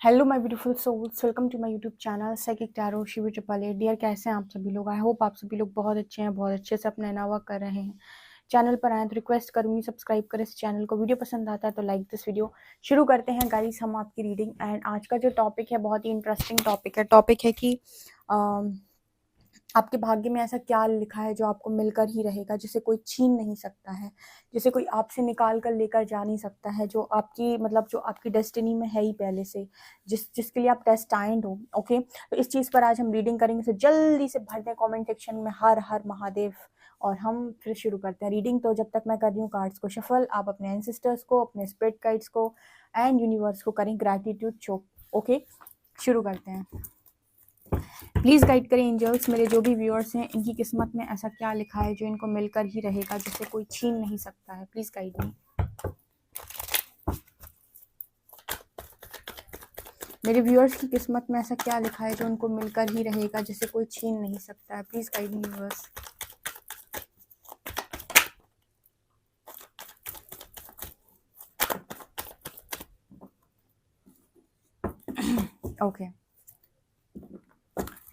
Hello my beautiful souls, welcome to my YouTube channel psychic tarot Shivi triple A. Dear, कैसे हैं आप सभी लोग? आई होप आप सभी लोग बहुत अच्छे हैं, बहुत अच्छे से अपना नवा कर रहे हैं। चैनल पर आए तो रिक्वेस्ट करूंगी सब्सक्राइब करें इस चैनल को। वीडियो पसंद आता है तो लाइक दिस वीडियो। शुरू करते हैं गाइस हम आपकी रीडिंग। एंड आज का जो टॉपिक है बहुत ही इंटरेस्टिंग टॉपिक है कि आपके भाग्य में ऐसा क्या लिखा है जो आपको मिलकर ही रहेगा, जिसे कोई छीन नहीं सकता है, जिसे कोई आपसे निकाल कर लेकर जा नहीं सकता है, जो आपकी जो आपकी डेस्टिनी में है ही पहले से, जिसके लिए आप डेस्टाइंड हो। ओके, तो इस चीज़ पर आज हम रीडिंग करेंगे। तो जल्दी से भर दें कमेंट सेक्शन में हर हर महादेव, और हम फिर शुरू करते हैं रीडिंग। तो जब तक मैं कर रही हूँ कार्ड्स को शफल, आप अपने एंसेस्टर्स को, अपने स्पिरिट गाइड्स को एंड यूनिवर्स को करें ग्रैटिट्यूड शो। ओके, शुरू करते हैं। प्लीज़ गाइड करें एंजल्स, मेरे जो भी व्यूअर्स हैं इनकी किस्मत में ऐसा क्या लिखा है जो इनको मिलकर ही रहेगा, जिसे कोई छीन नहीं सकता है। Please guide me. मेरे व्यूअर्स की किस्मत में ऐसा क्या लिखा है जो उनको मिलकर ही रहेगा, जिसे कोई छीन नहीं सकता है। Please guide me viewers. Okay,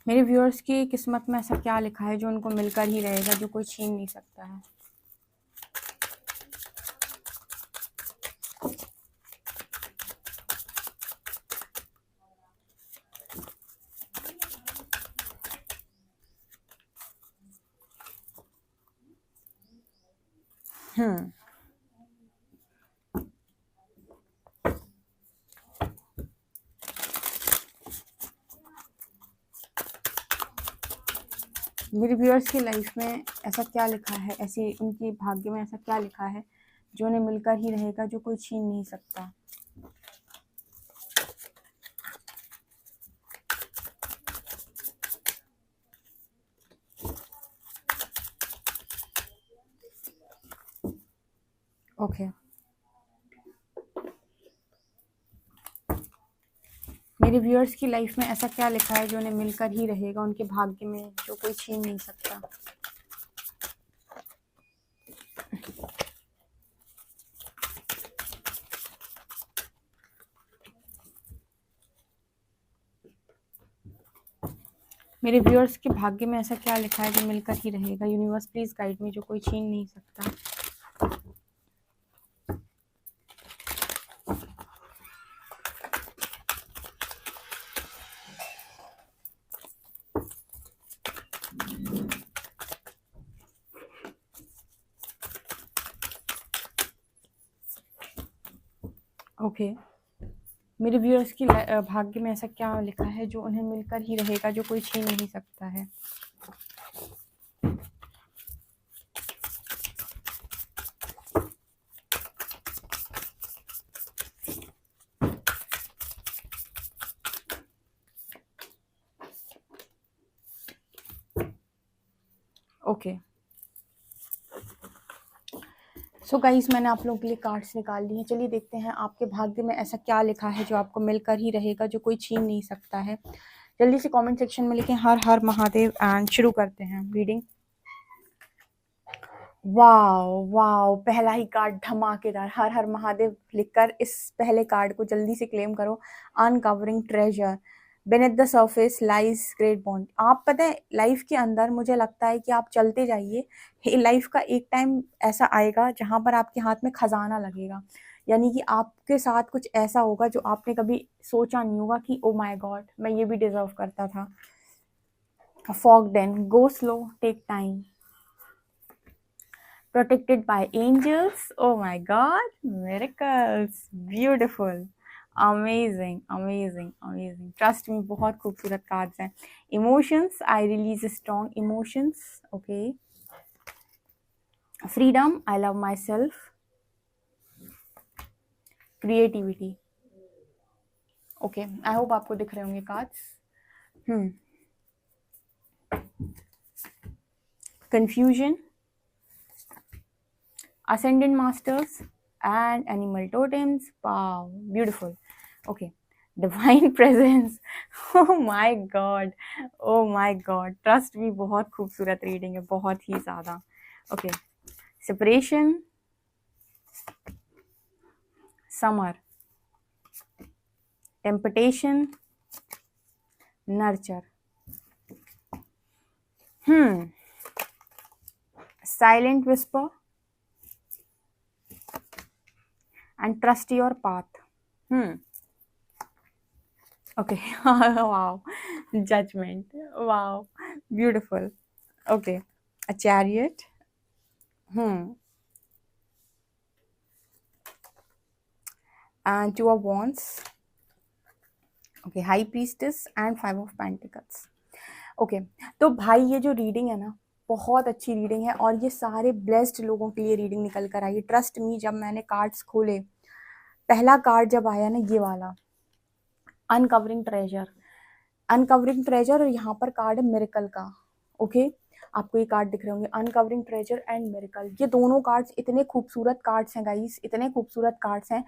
मेरे व्यूअर्स की किस्मत में ऐसा क्या लिखा है जो उनको मिलकर ही रहेगा, जो कोई छीन नहीं सकता है। मेरे व्यूअर्स की लाइफ में ऐसा क्या लिखा है, ऐसी उनकी भाग्य में ऐसा क्या लिखा है जो उन्हें मिलकर ही रहेगा, जो कोई छीन नहीं सकता। ओके, मेरे व्यूअर्स की लाइफ में ऐसा क्या लिखा है जो उन्हें मिलकर ही रहेगा, उनके भाग्य में, जो कोई छीन नहीं सकता। मेरे व्यूअर्स के भाग्य में ऐसा क्या लिखा है जो मिलकर ही रहेगा। यूनिवर्स प्लीज गाइड मी, जो कोई छीन नहीं सकता। ओके, मेरे व्यूअर्स की भाग्य में ऐसा क्या लिखा है जो उन्हें मिलकर ही रहेगा, जो कोई छीन नहीं सकता है। ओके, सो गाइस, मैंने आप लोगों के लिए कार्ड्स निकाल लिए हैं। चलिए देखते हैं आपके भाग्य में ऐसा क्या लिखा है जो आपको मिलकर ही रहेगा, जो कोई छीन नहीं सकता है। जल्दी से कमेंट सेक्शन में लिखें हर हर महादेव एंड शुरू करते हैं रीडिंग। वाओ वाओ, पहला ही कार्ड धमाकेदार, हर हर महादेव लिखकर इस पहले कार्ड को जल्दी से क्लेम करो। Uncovering treasure, beneath the surface lies great bond. आप पता है, लाइफ के अंदर मुझे लगता है कि आप चलते जाइए, लाइफ का एक टाइम ऐसा आएगा जहां पर आपके हाथ में खजाना लगेगा। यानी कि आपके साथ कुछ ऐसा होगा जो आपने कभी सोचा नहीं होगा कि ओ माय गॉड, मैं ये भी डिजर्व करता था। Fog then, go slow, take time, protected by angels. Oh my god, miracles, beautiful, amazing, amazing, amazing. Trust me, बहुत खूबसूरत cards हैं. Emotions, I release strong emotions. Okay, freedom, I love myself. Creativity. Okay, I hope आपको दिख रहे होंगे cards. Confusion, ascendant masters and animal totems. Wow, beautiful. Okay, divine presence. Oh my god, oh my god, trust me, बहुत खूबसूरत reading है, बहुत ही ज़्यादा। Okay, separation, summer, temptation, nurture, silent whisper and trust your path. Okay. Wow. Judgment. Wow. Beautiful. Okay. A chariot. And two of wands. Okay. High priestess and 5 of pentacles. Okay. तो भाई ये जो reading है ना, बहुत अच्छी reading है और ये सारे ब्लेस्ड लोगों के लिए रीडिंग निकल कर आई। ट्रस्ट मी, जब मैंने कार्ड्स खोले, पहला कार्ड जब आया ना ये वाला, अनकवरिंग ट्रेजर, अनकवरिंग ट्रेजर, और यहाँ पर कार्ड है मिरेकल का। ओके, आपको ये कार्ड दिख रहे होंगे, अनकवरिंग ट्रेजर एंड मिरेकल। ये दोनों कार्ड्स इतने खूबसूरत कार्ड्स हैं गाइस, इतने खूबसूरत कार्ड्स हैं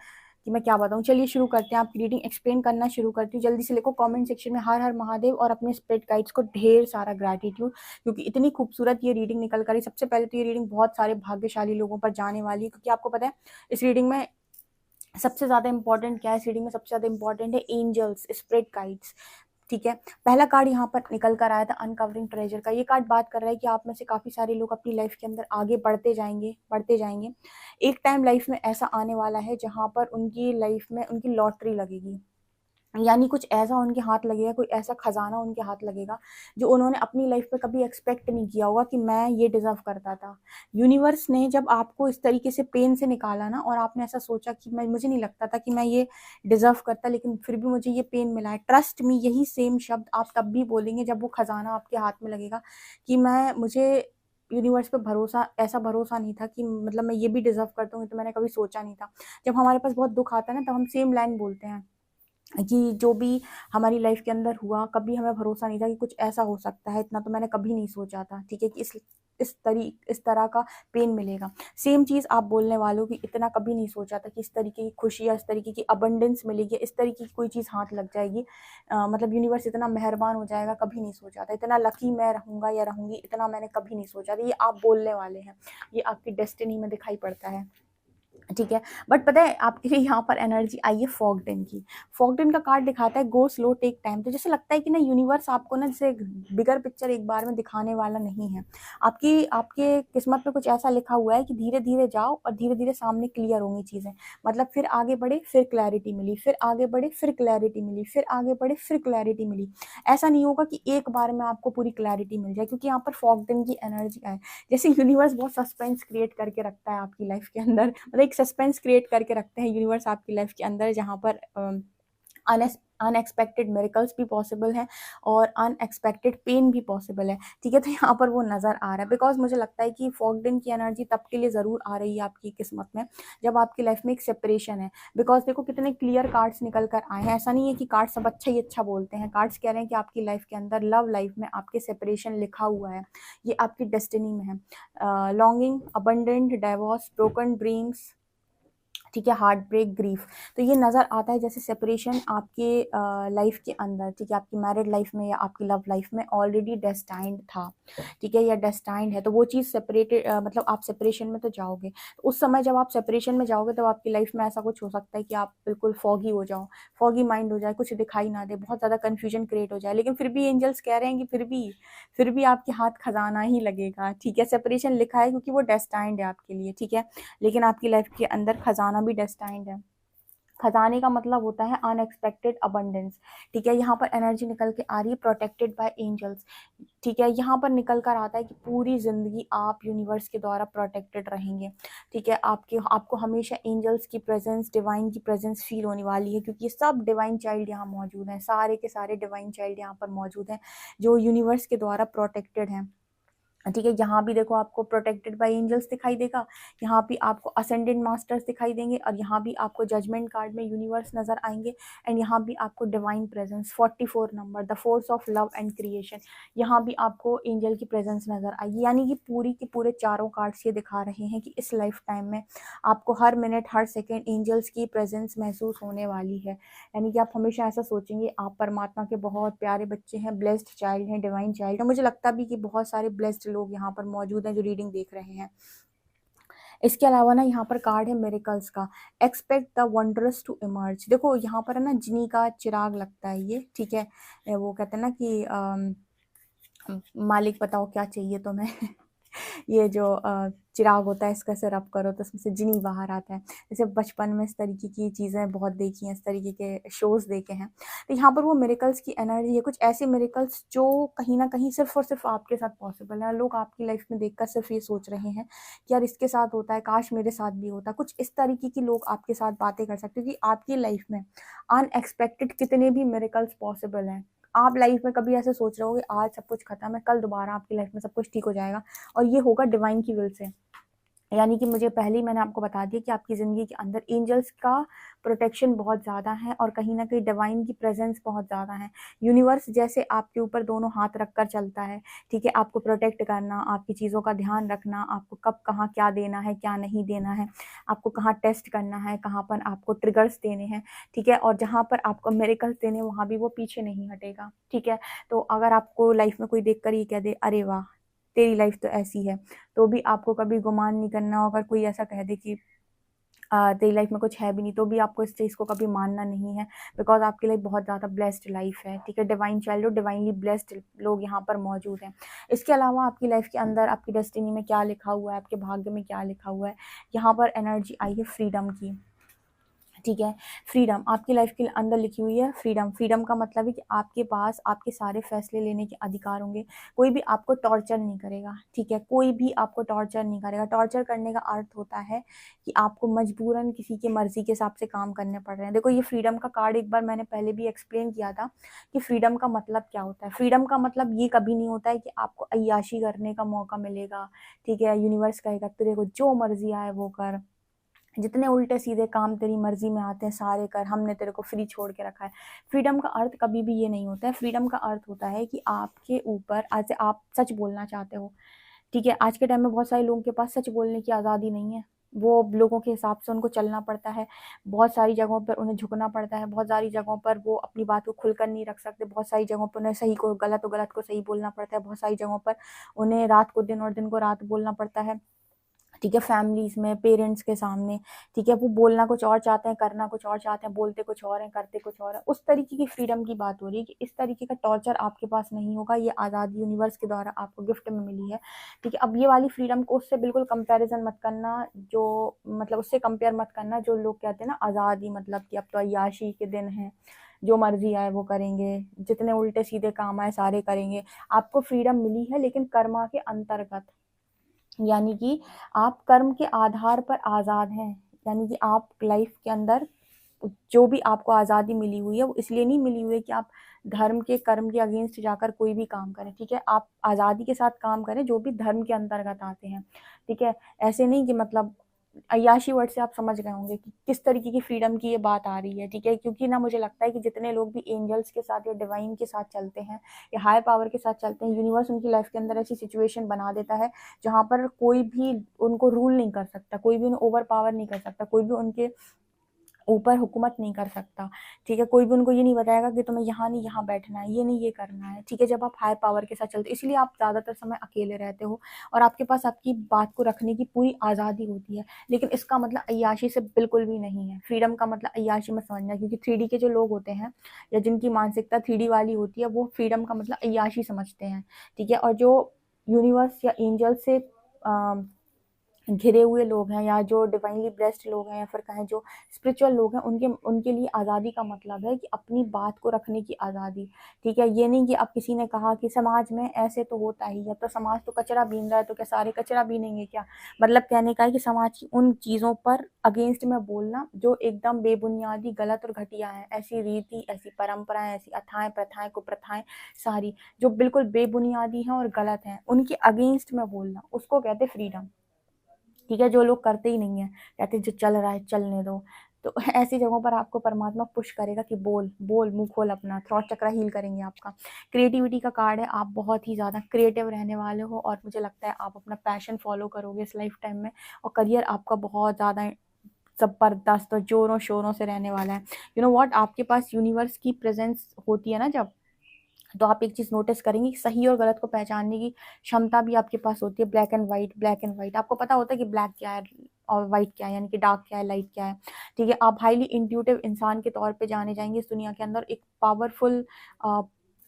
कि मैं क्या बताऊँ। चलिए शुरू करते हैं, आपकी रीडिंग एक्सप्लेन करना शुरू करती हूँ। जल्दी से लिखो कमेंट सेक्शन में हर हर महादेव और अपने स्पिरिट गाइड्स को ढेर सारा ग्रैटिट्यूड, क्योंकि इतनी खूबसूरत ये रीडिंग निकल कर आई। सबसे पहले तो ये रीडिंग बहुत सारे भाग्यशाली लोगों पर जाने वाली है, क्योंकि आपको पता है इस रीडिंग में सबसे ज़्यादा इंपॉर्टेंट क्या है। इस रीडिंग में सबसे ज़्यादा इंपॉर्टेंट है एंजल्स, स्पिरिट गाइड्स। ठीक है, पहला कार्ड यहाँ पर निकल कर आया था अनकवरिंग ट्रेजर का। ये कार्ड बात कर रहा है कि आप में से काफ़ी सारे लोग अपनी लाइफ के अंदर आगे बढ़ते जाएंगे, बढ़ते जाएंगे। एक टाइम लाइफ में ऐसा आने वाला है जहाँ पर उनकी लाइफ में उनकी लॉटरी लगेगी, यानी कुछ ऐसा उनके हाथ लगेगा, कोई ऐसा खजाना उनके हाथ लगेगा जो उन्होंने अपनी लाइफ में कभी एक्सपेक्ट नहीं किया होगा कि मैं ये डिजर्व करता था। यूनिवर्स ने जब आपको इस तरीके से पेन से निकाला ना, और आपने ऐसा सोचा कि मुझे नहीं लगता था कि मैं ये डिजर्व करता, लेकिन फिर भी मुझे ये पेन मिला है। ट्रस्ट मी, यही सेम शब्द आप तब भी बोलेंगे जब वो खजाना आपके हाथ में लगेगा कि मुझे यूनिवर्स पे भरोसा, ऐसा भरोसा नहीं था कि मतलब मैं ये भी डिजर्व करता हूँ, तो मैंने कभी सोचा नहीं था। जब हमारे पास बहुत दुख आता है ना, तब हम सेम लाइन बोलते हैं कि जो भी हमारी लाइफ के अंदर हुआ, कभी हमें भरोसा नहीं था कि कुछ ऐसा हो सकता है, इतना तो मैंने कभी नहीं सोचा था। ठीक है, कि इस तरह का पेन मिलेगा। सेम चीज़ आप बोलने वालों की, इतना कभी नहीं सोचा था कि इस तरीके की खुशी या इस तरीके की अबंडेंस मिलेगी, इस तरीके की कोई चीज़ हाथ लग जाएगी। मतलब यूनिवर्स इतना मेहरबान हो जाएगा, कभी नहीं सोचा था। इतना लकी मैं रहूँगा या रहूँगी, इतना मैंने कभी नहीं सोचा था। ये आप बोलने वाले हैं, ये आपकी डेस्टिनी में दिखाई पड़ता है। ठीक है, बट पता है आपके लिए यहाँ पर एनर्जी आई है फॉगडन की। फॉगडन का कार्ड दिखाता है गो स्लो टेक टाइम। तो जैसे लगता है कि ना यूनिवर्स आपको ना जैसे बिगर पिक्चर एक बार में दिखाने वाला नहीं है। आपके किस्मत में कुछ ऐसा लिखा हुआ है कि धीरे धीरे जाओ और धीरे धीरे सामने क्लियर होंगी चीज़ें। मतलब फिर आगे बढ़े, फिर क्लैरिटी मिली, फिर आगे बढ़े, फिर क्लैरिटी मिली, फिर आगे बढ़े, फिर क्लैरिटी मिली। ऐसा नहीं होगा कि एक बार में आपको पूरी क्लैरिटी मिल जाए, क्योंकि यहाँ पर फॉगडन की एनर्जी आए। जैसे यूनिवर्स बहुत सस्पेंस क्रिएट करके रखता है आपकी लाइफ के अंदर, मतलब एक सस्पेंस क्रिएट करके रखते हैं यूनिवर्स आपकी लाइफ के अंदर, जहाँ पर अनएक्सपेक्टेड मिरेकल्स भी पॉसिबल हैं और अनएक्सपेक्टेड पेन भी पॉसिबल है। ठीक है, तो यहाँ पर वो नज़र आ रहा है। बिकॉज मुझे लगता है कि फॉगडन की एनर्जी तब के लिए ज़रूर आ रही है आपकी किस्मत में जब आपकी लाइफ में एक सेपरेशन है। बिकॉज देखो कितने क्लियर कार्ड्स निकल कर आए हैं। ऐसा नहीं है कि कार्ड्स सब अच्छा ही अच्छा बोलते हैं, कार्ड्स कह रहे हैं कि आपकी लाइफ के अंदर, लव लाइफ में आपके सेपरेशन लिखा हुआ है, ये आपकी डेस्टिनी में है। Longing, abundant, divorce, broken dreams, ठीक है, हार्ट ब्रेक, ग्रीफ। तो ये नज़र आता है जैसे सेपरेशन आपके लाइफ के अंदर, ठीक है, आपकी मैरिड लाइफ में या आपकी लव लाइफ में ऑलरेडी डेस्टाइंड था, ठीक है, या डेस्टाइंड है। तो वो चीज़ सेपरेटेड, मतलब आप सेपरेशन में तो जाओगे, तो उस समय जब आप सेपरेशन में जाओगे तो आपकी लाइफ में ऐसा कुछ हो सकता है कि आप बिल्कुल फॉगी हो जाओ, फॉगी माइंड हो जाए, कुछ दिखाई ना दे, बहुत ज़्यादा कन्फ्यूजन क्रिएट हो जाए। लेकिन फिर भी एंजल्स कह रहे हैं कि फिर भी आपके हाथ खजाना ही लगेगा। ठीक है, सेपरेशन लिखा है क्योंकि वो डेस्टाइंड है आपके लिए। ठीक है, लेकिन आपकी लाइफ के अंदर खजाना भी डेस्टाइंड है। खजाने का मतलब होता है अनएक्सपेक्टेड अबंडेंस। ठीक है, यहाँ पर एनर्जी निकल के आ रही है प्रोटेक्टेड बाय एंजल्स। ठीक है, यहाँ पर निकल कर आता है कि पूरी जिंदगी आप यूनिवर्स के द्वारा प्रोटेक्टेड रहेंगे। ठीक है, आपको हमेशा एंजल्स की प्रेजेंस, डिवाइन की प्रेजेंस फील होने वाली है, क्योंकि सब डिवाइन चाइल्ड यहाँ मौजूद हैं, सारे के सारे डिवाइन चाइल्ड यहाँ पर मौजूद हैं जो यूनिवर्स के द्वारा प्रोटेक्टेड हैं। ठीक है, यहाँ भी देखो आपको प्रोटेक्टेड बाय एंजल्स दिखाई देगा, यहाँ भी आपको असेंडेंट मास्टर्स दिखाई देंगे, और यहाँ भी आपको जजमेंट कार्ड में यूनिवर्स नजर आएंगे। एंड यहाँ भी आपको divine presence 44 number, the force of love and creation, यहाँ भी आपको एंजल की प्रेजेंस नजर आएगी। यानी कि पूरी के पूरे चारों कार्ड्स ये दिखा रहे हैं कि इस लाइफ टाइम में आपको हर मिनट हर सेकेंड एंजल्स की प्रेजेंस महसूस होने वाली है। यानी कि आप हमेशा ऐसा सोचेंगे आप परमात्मा के बहुत प्यारे बच्चे हैं, ब्लेस्ड चाइल्ड हैं, डिवाइन चाइल्ड है। मुझे लगता भी कि बहुत सारे ब्लेस्ड लोग यहाँ पर मौजूद हैं जो रीडिंग देख रहे हैं। इसके अलावा ना यहाँ पर कार्ड है मिरेकल्स का। Expect the wonders to emerge. देखो यहाँ पर है ना जिनी का चिराग लगता है ये, ठीक है। वो कहते हैं ना कि मालिक बताओ क्या चाहिए तुम्हें ये जो चिराग होता है इसका से रब करो तो उसमें से जिनी बाहर आता है। जैसे बचपन में इस तरीके की चीज़ें बहुत देखी हैं, इस तरीके के शोज़ देखे हैं। तो यहाँ पर वो मिरेकल्स की एनर्जी है, कुछ ऐसे मिरेकल्स जो कहीं ना कहीं सिर्फ और सिर्फ आपके साथ पॉसिबल है। लोग आपकी लाइफ में देखकर सिर्फ ये सोच रहे हैं कि यार इसके साथ होता है, काश मेरे साथ भी होता। कुछ इस तरीके की लोग आपके साथ बातें कर सकते हैं कि आपकी लाइफ में अनएक्सपेक्टेड कितने भी मिरेकल्स पॉसिबल हैं। आप लाइफ में कभी ऐसे सोच रहे हो कि आज सब कुछ खत्म है, कल दोबारा आपकी लाइफ में सब कुछ ठीक हो जाएगा, और ये होगा डिवाइन की विल से। यानी कि मुझे पहले ही मैंने आपको बता दिया कि आपकी ज़िंदगी के अंदर एंजल्स का प्रोटेक्शन बहुत ज़्यादा है और कहीं ना कहीं डिवाइन की प्रेजेंस बहुत ज़्यादा है। यूनिवर्स जैसे आपके ऊपर दोनों हाथ रख कर चलता है, ठीक है। आपको प्रोटेक्ट करना, आपकी चीज़ों का ध्यान रखना, आपको कब कहाँ क्या देना है क्या नहीं देना है, आपको कहाँ टेस्ट करना है, कहाँ पर आपको ट्रिगर्स देने हैं, ठीक है। और जहाँ पर आपको मेरेकल्स देने वहाँ भी वो पीछे नहीं हटेगा, ठीक है। तो अगर आपको लाइफ में कोई देख कर ये कह दे अरे वाह तेरी लाइफ तो ऐसी है, तो भी आपको कभी गुमान नहीं करना। अगर कोई ऐसा कह दे कि तेरी लाइफ में कुछ है भी नहीं, तो भी आपको इस चीज़ को कभी मानना नहीं है, बिकॉज आपकी लाइफ बहुत ज़्यादा ब्लेस्ड लाइफ है, ठीक है। डिवाइन चाइल्ड और डिवाइनली ब्लेस्ड लोग यहाँ पर मौजूद हैं। इसके अलावा आपकी लाइफ के अंदर आपकी डेस्टिनी में क्या लिखा हुआ है, आपके भाग्य में क्या लिखा हुआ है, यहाँ पर एनर्जी आई है फ्रीडम की, ठीक है। फ्रीडम आपकी लाइफ के अंदर लिखी हुई है। फ्रीडम, फ्रीडम का मतलब है कि आपके पास आपके सारे फैसले लेने के अधिकार होंगे। कोई भी आपको टॉर्चर नहीं करेगा, ठीक है। कोई भी आपको टॉर्चर नहीं करेगा। टॉर्चर करने का अर्थ होता है कि आपको मजबूरन किसी की मर्जी के हिसाब से काम करने पड़ रहे हैं। देखो ये फ्रीडम का कार्ड एक बार मैंने पहले भी एक्सप्लेन किया था कि फ्रीडम का मतलब क्या होता है। फ्रीडम का मतलब ये कभी नहीं होता है कि आपको अय्याशी करने का मौका मिलेगा, ठीक है। यूनिवर्स कहेगा तेरे को जो मर्जी आए वो कर, जितने उल्टे सीधे काम तेरी मर्जी में आते हैं सारे कर, हमने तेरे को फ्री छोड़ के रखा है। फ्रीडम का अर्थ कभी भी ये नहीं होता है। फ्रीडम का अर्थ होता है कि आपके ऊपर आज आप सच बोलना चाहते हो, ठीक है। आज के टाइम में बहुत सारे लोगों के पास सच बोलने की आज़ादी नहीं है। वो लोगों के हिसाब से उनको चलना पड़ता है, बहुत सारी जगहों पर उन्हें झुकना पड़ता है, बहुत सारी जगहों पर वो अपनी बात को खुलकर नहीं रख सकते, बहुत सारी जगहों पर उन्हें सही को गलत और गलत को सही बोलना पड़ता है, बहुत सारी जगहों पर उन्हें रात को दिन और दिन को रात बोलना पड़ता है, ठीक है। फैमिलीज में पेरेंट्स के सामने, ठीक है। वो बोलना कुछ और चाहते हैं, करना कुछ और चाहते हैं, बोलते कुछ और हैं, करते कुछ और है। उस तरीके की फ्रीडम की बात हो रही है कि इस तरीके का टॉर्चर आपके पास नहीं होगा। ये आज़ादी यूनिवर्स के द्वारा आपको गिफ्ट में मिली है, ठीक है। अब ये वाली फ्रीडम को उससे बिल्कुल कंपैरिजन मत करना, जो मतलब उससे कंपेयर मत करना जो लोग कहते हैं ना आज़ादी मतलब कि अब तो अय्याशी के दिन हैं, जो मर्जी आए वो करेंगे, जितने उल्टे सीधे काम आए सारे करेंगे। आपको फ्रीडम मिली है लेकिन कर्मा के अंतर्गत, यानी कि आप कर्म के आधार पर आज़ाद हैं। यानी कि आप लाइफ के अंदर जो भी आपको आज़ादी मिली हुई है वो इसलिए नहीं मिली हुई है कि आप धर्म के कर्म के अगेंस्ट जाकर कोई भी काम करें, ठीक है। आप आज़ादी के साथ काम करें जो भी धर्म के अंतर्गत आते हैं, ठीक है। ऐसे नहीं कि मतलब अय्याशी वर्ड से आप समझ गए होंगे कि किस तरीके की फ्रीडम की ये बात आ रही है, ठीक है। क्योंकि ना मुझे लगता है कि जितने लोग भी एंजल्स के साथ या डिवाइन के साथ चलते हैं या हायर पावर के साथ चलते हैं, यूनिवर्स उनकी लाइफ के अंदर ऐसी सिचुएशन बना देता है जहाँ पर कोई भी उनको रूल नहीं कर सकता, कोई भी उन्हें ओवर पावर नहीं कर सकता, कोई भी उनके ऊपर हुकूमत नहीं कर सकता, ठीक है। कोई भी उनको ये नहीं बताएगा कि तुम्हें यहाँ नहीं यहाँ बैठना है, ये नहीं ये करना है, ठीक है। जब आप हाई पावर के साथ चलते हो इसलिए आप ज़्यादातर समय अकेले रहते हो और आपके पास आपकी बात को रखने की पूरी आज़ादी होती है। लेकिन इसका मतलब अय्याशी से बिल्कुल भी नहीं है। फ्रीडम का मतलब अय्याशी मत समझना, क्योंकि 3D के जो लोग होते हैं या जिनकी मानसिकता 3D वाली होती है वो फ्रीडम का मतलब अय्याशी समझते हैं, ठीक है। और जो यूनिवर्स या एंजल से घिरे हुए लोग हैं या जो डिवाइनली ब्लेस्ड लोग हैं या फिर कहें जो स्पिरिचुअल लोग हैं, उनके उनके लिए आज़ादी का मतलब है कि अपनी बात को रखने की आज़ादी, ठीक है। ये नहीं कि अब किसी ने कहा कि समाज में ऐसे तो होता ही है, तो समाज तो कचरा बीन रहा है तो क्या सारे कचरा बीनेंगे क्या। मतलब कहने का है कि समाज की उन चीज़ों पर अगेंस्ट में बोलना जो एकदम बेबुनियादी गलत और घटिया है, ऐसी रीति ऐसी परंपराएं ऐसी अथाएं प्रथाएं कुप्रथाएं सारी जो बिल्कुल बेबुनियादी हैं और गलत हैं, उनके अगेंस्ट में बोलना उसको कहते फ्रीडम, ठीक है। जो लोग करते ही नहीं है, कहते जो चल रहा है चलने दो, तो ऐसी जगहों पर आपको परमात्मा पुश करेगा कि बोल बोल, मुंह खोल अपना, थ्रॉट चक्रा हील करेंगे आपका। क्रिएटिविटी का कार्ड है, आप बहुत ही ज़्यादा क्रिएटिव रहने वाले हो और मुझे लगता है आप अपना पैशन फॉलो करोगे इस लाइफ टाइम में, और करियर आपका बहुत ज़्यादा ज़बरदस्त और जोरों शोरों से रहने वाला है। यू नो व्हाट, आपके पास यूनिवर्स की प्रेजेंस होती है ना जब, तो आप एक चीज़ नोटिस करेंगे कि सही और गलत को पहचानने की क्षमता भी आपके पास होती है। Black and white, black and white, आपको पता होता है कि ब्लैक क्या है, और वाइट क्या है, यानी कि डार्क क्या है, लाइट क्या है। ठीक है, आप हाईली इंट्यूटिव इंसान के तौर पे जाने जाएंगे इस दुनिया के अंदर। एक पावरफुल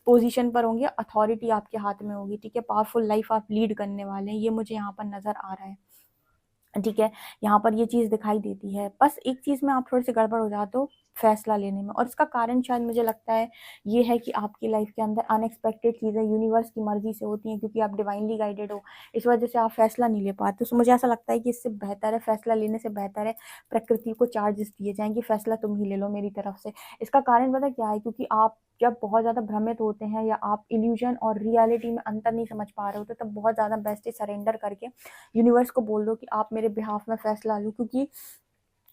पोजीशन पर होंगे, अथॉरिटी आपके हाथ में होगी। ठीक है, पावरफुल लाइफ आप लीड करने वाले हैं, ये मुझे यहाँ पर नजर आ रहा है। ठीक है, यहाँ पर ये चीज़ दिखाई देती है। बस एक चीज़ में आप थोड़े से गड़बड़ हो जाते हो फैसला लेने में, और इसका कारण शायद मुझे लगता है ये है कि आपकी लाइफ के अंदर अनएक्सपेक्टेड चीज़ें यूनिवर्स की मर्जी से होती हैं, क्योंकि आप डिवाइनली गाइडेड हो, इस वजह से आप फैसला नहीं ले पाते। तो मुझे ऐसा लगता है कि इससे बेहतर है, फैसला लेने से बेहतर है प्रकृति को चार्जेस दिए जाएं कि फैसला तुम ही ले लो मेरी तरफ से। इसका कारण पता क्या है, क्योंकि आप जब बहुत ज़्यादा भ्रमित होते हैं या आप इल्यूजन और रियलिटी में अंतर नहीं समझ पा रहे होते, तब बहुत ज़्यादा बेस्ट है सरेंडर करके यूनिवर्स को बोल दो कि आप मेरे बिहाफ में फैसला लो। क्योंकि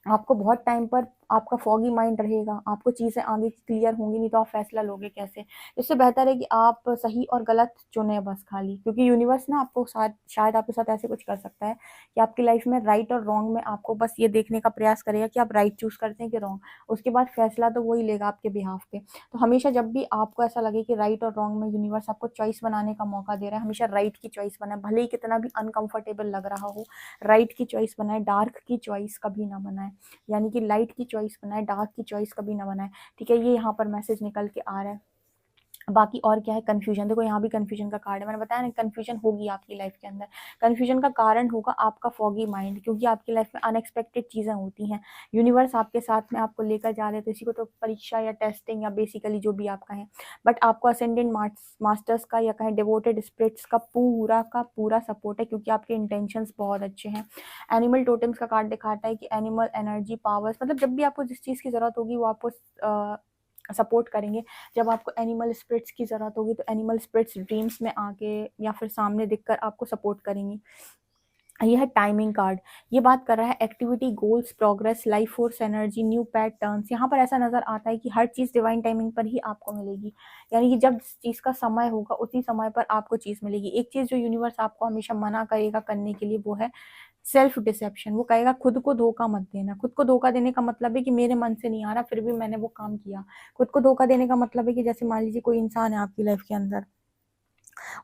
आपको बहुत टाइम पर आपका फॉगी माइंड रहेगा, आपको चीज़ें आगे की क्लियर होंगी नहीं, तो आप फैसला लोगे कैसे। इससे बेहतर है कि आप सही और गलत चुने बस खाली, क्योंकि यूनिवर्स ना आपको साथ शायद आपके साथ ऐसे कुछ कर सकता है कि आपकी लाइफ में राइट और रॉन्ग में आपको बस ये देखने का प्रयास करेगा कि आप राइट चूज करते हैं कि रॉन्ग, उसके बाद फैसला तो वही लेगा आपके बिहाफ पे। तो हमेशा जब भी आपको ऐसा लगे कि राइट और रॉन्ग में यूनिवर्स आपको चॉइस बनाने का मौका दे रहा है, हमेशा राइट की चॉइस बनाए, भले ही कितना भी अनकंफर्टेबल लग रहा हो, राइट की चॉइस बनाए, डार्क की चॉइस कभी ना बनाए, यानी कि लाइट की चॉइस बनाए, डार्क की चॉइस कभी ना बनाए। ठीक है, ये यहाँ पर मैसेज निकल के आ रहा है। बाकी और क्या है, कंफ्यूजन, देखो यहाँ भी कंफ्यूजन का कार्ड है, मैंने बताया ना कंफ्यूजन होगी आपकी लाइफ के अंदर। कंफ्यूजन का कारण होगा आपका फॉगी माइंड, क्योंकि आपकी लाइफ में अनएक्सपेक्टेड चीज़ें होती हैं, यूनिवर्स आपके साथ में आपको लेकर जा रहे हैं, तो इसी को तो परीक्षा या टेस्टिंग या बेसिकली जो भी आप कहें। बट आपको असेंडेंट मास्टर्स का या कहें डिवोटेड स्पिरिट्स का पूरा सपोर्ट है, क्योंकि आपके इंटेंशंस बहुत अच्छे हैं। एनिमल टोटम्स का कार्ड दिखाता है कि एनिमल एनर्जी पावर्स, मतलब जब भी आपको जिस चीज़ की ज़रूरत होगी वो आपको सपोर्ट करेंगे। जब आपको एनिमल स्पिरिट्स की ज़रूरत होगी तो एनिमल स्पिरिट्स ड्रीम्स में आके या फिर सामने दिखकर आपको सपोर्ट करेंगी। यह है टाइमिंग कार्ड, ये बात कर रहा है activity, goals, progress, life force, energy, new patterns. यहाँ पर ऐसा नजर आता है कि हर चीज़ डिवाइन टाइमिंग पर ही आपको मिलेगी, यानी कि जब जिस चीज़ का समय होगा उसी समय पर आपको चीज़ मिलेगी। एक चीज़ जो यूनिवर्स आपको हमेशा मना करेगा करने के लिए वो है सेल्फ डिसेप्शन। वो कहेगा खुद को धोखा मत देना। खुद को धोखा देने का मतलब है कि मेरे मन से नहीं आ रहा फिर भी मैंने वो काम किया। खुद को धोखा देने का मतलब है कि जैसे मान लीजिए कोई इंसान है आपकी लाइफ के अंदर,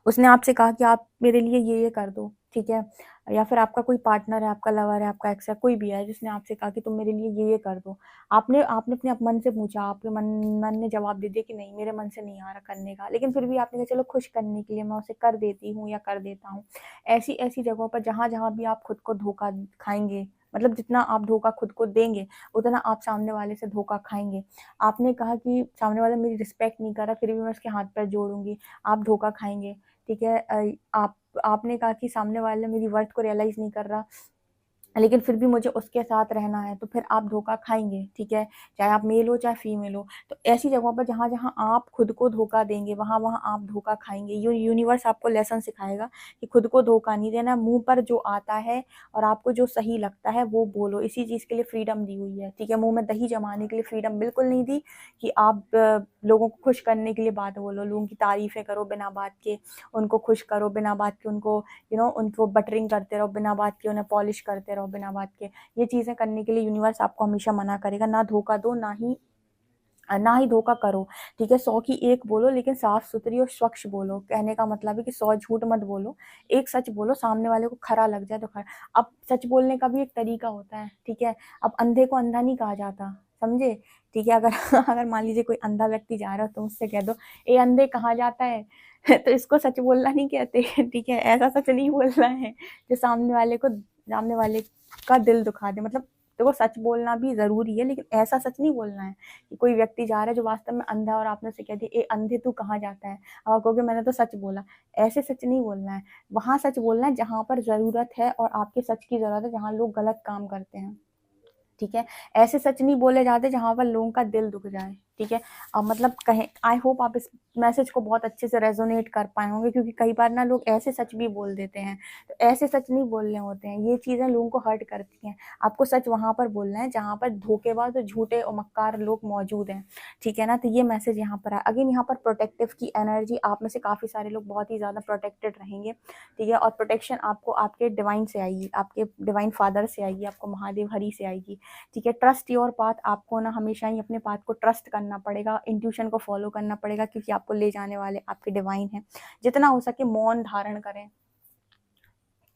उसने आपसे कहा कि आप मेरे लिए ये कर दो, ठीक है, या फिर आपका कोई पार्टनर है, आपका लवर है, आपका एक्स है, कोई भी है जिसने आपसे कहा कि तुम मेरे लिए ये कर दो। आपने आपने अपने आप मन से पूछा, आपके मन ने जवाब दे दिया कि नहीं मेरे मन से नहीं आ रहा करने का, लेकिन फिर भी आपने कहा चलो खुश करने के लिए मैं उसे कर देती हूँ या कर देता हूँ। ऐसी ऐसी जगहों पर जहाँ जहाँ भी आप खुद को धोखा खाएंगे, मतलब जितना आप धोखा खुद को देंगे उतना आप सामने वाले से धोखा खाएंगे। आपने कहा कि सामने वाला मेरी रिस्पेक्ट नहीं कर रहा फिर भी मैं उसके हाथ पैर जोड़ूंगी, आप धोखा खाएंगे। ठीक है, आपने कहा कि सामने वाला मेरी वर्थ को रियलाइज नहीं कर रहा लेकिन फिर भी मुझे उसके साथ रहना है, तो फिर आप धोखा खाएंगे। ठीक है, चाहे आप मेल हो चाहे फीमेल हो। तो ऐसी जगहों पर जहाँ जहाँ आप खुद को धोखा देंगे वहाँ वहाँ आप धोखा खाएंगे। यूनिवर्स आपको लेसन सिखाएगा कि खुद को धोखा नहीं देना, मुंह पर जो आता है और आपको जो सही लगता है वो बोलो। इसी चीज़ के लिए फ्रीडम दी हुई है। ठीक है, मुंह में दही जमाने के लिए फ्रीडम बिल्कुल नहीं दी कि आप लोगों को खुश करने के लिए बात बोलो, लोगों की तारीफें करो बिना बात के, उनको खुश करो बिना बात के, उनको उनको बटरिंग करते रहो बिना बात के, उन्हें पॉलिश करते रहो बिना बात के। ये चीज़ें करने के लिए यूनिवर्स आपको हमेशा मना करेगा। ना धोखा दो, ना ही धोखा करो। ठीक है, 100 की एक बोलो लेकिन साफ सुथरी और स्वच्छ बोलो। कहने का मतलब है कि 100 झूठ मत बोलो, एक सच बोलो, सामने वाले को खरा लग जाए तो खरा। अब सच बोलने का भी एक तरीका होता है। ठीक है, अब अंधे को अंधा नहीं कहा जाता, समझे। ठीक है, अगर अगर मान लीजिए कोई अंधा व्यक्ति जा रहा है तो उससे कह दो ए अंधे कहाँ जाता है तो इसको सच बोलना नहीं कहते। ठीक है, ऐसा सच नहीं बोलना है जो सामने वाले का दिल दुखा दे। मतलब देखो सच बोलना भी जरूरी है लेकिन ऐसा सच नहीं बोलना है कि कोई व्यक्ति जा रहा है जो वास्तव में अंधा है और आपने उसे कह दिया ए अंधे तू कहाँ जाता है, अब आप कहोगे मैंने तो सच बोला। ऐसे सच नहीं बोलना है, वहां सच बोलना है जहां पर जरूरत है और आपके सच की जरूरत है, जहां लोग गलत काम करते हैं। ठीक है, ऐसे सच नहीं बोले जाते जहां पर लोगों का दिल दुख जाए। ठीक है, अब मतलब कहें, आई होप आप इस मैसेज को बहुत अच्छे से रेजोनेट कर पाए होंगे, क्योंकि कई बार ना लोग ऐसे सच भी बोल देते हैं। तो ऐसे सच नहीं बोलने होते हैं, ये चीजें लोगों को हर्ट करती हैं। आपको सच वहां पर बोलना है जहां पर धोखेबाज और झूठे और मक्कार लोग मौजूद हैं। ठीक है ना, तो ये मैसेज यहाँ पर है। अगेन यहाँ पर प्रोटेक्टिव की एनर्जी, आप में से काफी सारे लोग बहुत ही ज्यादा प्रोटेक्टेड रहेंगे। ठीक है, और प्रोटेक्शन आपको आपके डिवाइन से आएगी, आपके डिवाइन फादर से आएगी, आपको महादेव हरि से आएगी। ठीक है, ट्रस्ट योर पाथ, आपको ना हमेशा ही अपने पाथ को ट्रस्ट करना पड़ेगा, इंट्यूशन को फॉलो करना पड़ेगा, क्योंकि आपको ले जाने वाले आपके डिवाइन हैं। जितना हो सके मौन धारण करें।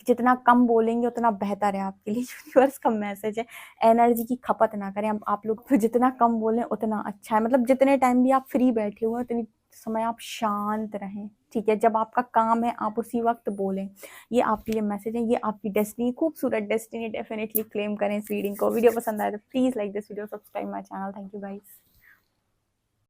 जितना कम बोलेंगे उतना बेहतर है आपके लिए। यूनिवर्स का मैसेज है, एनर्जी की खपत ना करें। आप लोग तो जितना कम बोलें उतना अच्छा है। मतलब जितने टाइम भी आप फ्री बैठे हुए हैं उतनी समय आप शांत रहें, ठीक है। जब आपका काम है आप उसी वक्त बोलें। ये आपके लिए मैसेज है, ये आपकी डेस्टिनी, खूबसूरत डेस्टिनी। डेफिनेटली क्लेम करें इस रीडिंग को। वीडियो पसंद आए तो please like this video, subscribe my channel. Thank you guys.